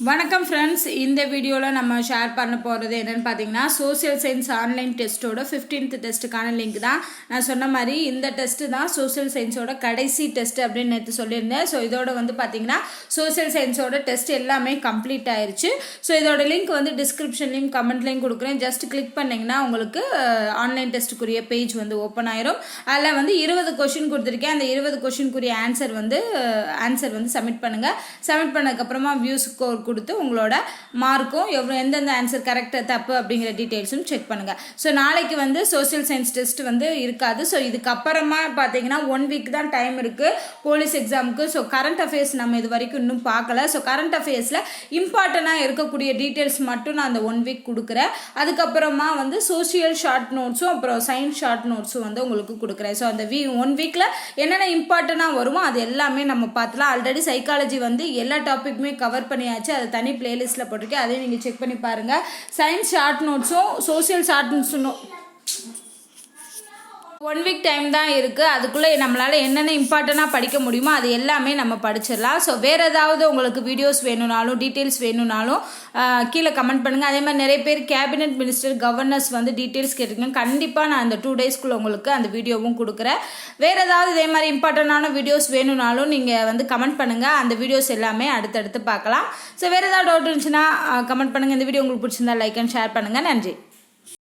வணக்கம் ஃப்ரெண்ட்ஸ், இந்த வீடியோவில் நம்ம ஷேர் பண்ண போகிறது என்னென்னு பார்த்தீங்கன்னா, சோசியல் சயின்ஸ் ஆன்லைன் டெஸ்ட்டோட 15th டெஸ்ட்டுக்கான லிங்க் தான். நான் சொன்ன மாதிரி இந்த டெஸ்ட்டு தான் சோசியல் சயின்ஸோட கடைசி டெஸ்ட் அப்படின்னு நேற்று சொல்லியிருந்தேன். ஸோ இதோட பார்த்தீங்கன்னா சோசியல் சயின்ஸோட டெஸ்ட் எல்லாமே கம்ப்ளீட் ஆயிடுச்சு. ஸோ இதோட லிங்க் டிஸ்கிரிப்ஷன்லையும் கமெண்ட்லையும் கொடுக்குறேன். ஜஸ்ட் கிளிக் பண்ணிங்கன்னா உங்களுக்கு ஆன்லைன் டெஸ்ட்டுக்குரிய பேஜ் ஓப்பன் ஆயிரும். அதில் 20 கொஷின் கொடுத்துருக்கேன். அந்த 20 கொஷினுக்குரிய ஆன்சர் சப்மிட் பண்ணுங்கள். சப்மிட் பண்ணதுக்கப்புறமா வியூ ஸ்கோர் கொடுத்து உங்களோட மார்க்கும் எந்தெந்த ஆன்சர் கரெக்டாக தப்பு அப்படிங்கிற டீட்டெயில்ஸும் செக் பண்ணுங்கள். ஸோ நாளைக்கு சோசியல் சயின்ஸ் டெஸ்ட் இருக்காது. ஸோ இதுக்கப்புறமா பார்த்தீங்கன்னா 1 வீக் தான் டைம் இருக்குது போலீஸ் எக்ஸாமுக்கு. ஸோ கரண்ட் அஃபேர்ஸ் நம்ம இது வரைக்கும் இன்னும் பார்க்கல. ஸோ கரண்ட் அஃபேர்ஸில் இம்பார்ட்டண்ட்டாக இருக்கக்கூடிய டீட்டெயில்ஸ் மட்டும் நான் அந்த 1 வீக் கொடுக்குறேன். அதுக்கப்புறமா சோசியல் ஷார்ட் நோட்ஸும் அப்புறம் சயின்ஸ் ஷார்ட் நோட்ஸும் உங்களுக்கு கொடுக்குறேன். ஸோ அந்த 1 வீக்கில் என்னென்ன இம்பார்ட்டண்ட்டாக வருமோ அது எல்லாமே நம்ம பார்த்துலாம். ஆல்ரெடி சைக்காலஜி எல்லா டாப்பிக்குமே கவர் பண்ணியாச்சு. அது தனி பிளேலிஸ்ட்டில் போட்டிருக்கேன், அதையும் நீங்கள் செக் பண்ணி பாருங்கள். சயின்ஸ் ஷார்ட் நோட்ஸும் சோசியல் ஷார்ட் நோட்ஸும் 1 வீக் டைம் தான் இருக்குது. அதுக்குள்ளே நம்மளால் என்னென்ன இம்பார்ட்டண்ட்டாக படிக்க முடியுமோ அது எல்லாமே நம்ம படிச்சிடலாம். ஸோ வேறு ஏதாவது உங்களுக்கு வீடியோஸ் வேணும்னாலும் டீட்டெயில்ஸ் வேணும்னாலும் கீழே கமெண்ட் பண்ணுங்கள். அதே மாதிரி நிறைய பேர் கேபினெட் மினிஸ்டர் கவர்னர்ஸ் டீட்டெயில்ஸ் கேட்டிருக்கேன். கண்டிப்பாக நான் இந்த 2 டேஸ்க்குள்ளே உங்களுக்கு அந்த வீடியோவும் கொடுக்குறேன். வேறு ஏதாவது இதே மாதிரி இம்பார்ட்டண்ட்டான வீடியோஸ் வேணும்னாலும் நீங்கள் கமெண்ட் பண்ணுங்கள். அந்த வீடியோஸ் எல்லாமே அடுத்தடுத்து பார்க்கலாம். ஸோ வேறு ஏதாவது டவுட் இருந்துச்சுன்னா கமெண்ட் பண்ணுங்கள். இந்த வீடியோ உங்களுக்கு பிடிச்சிருந்தா லைக் அண்ட் ஷேர் பண்ணுங்கள். நன்றி.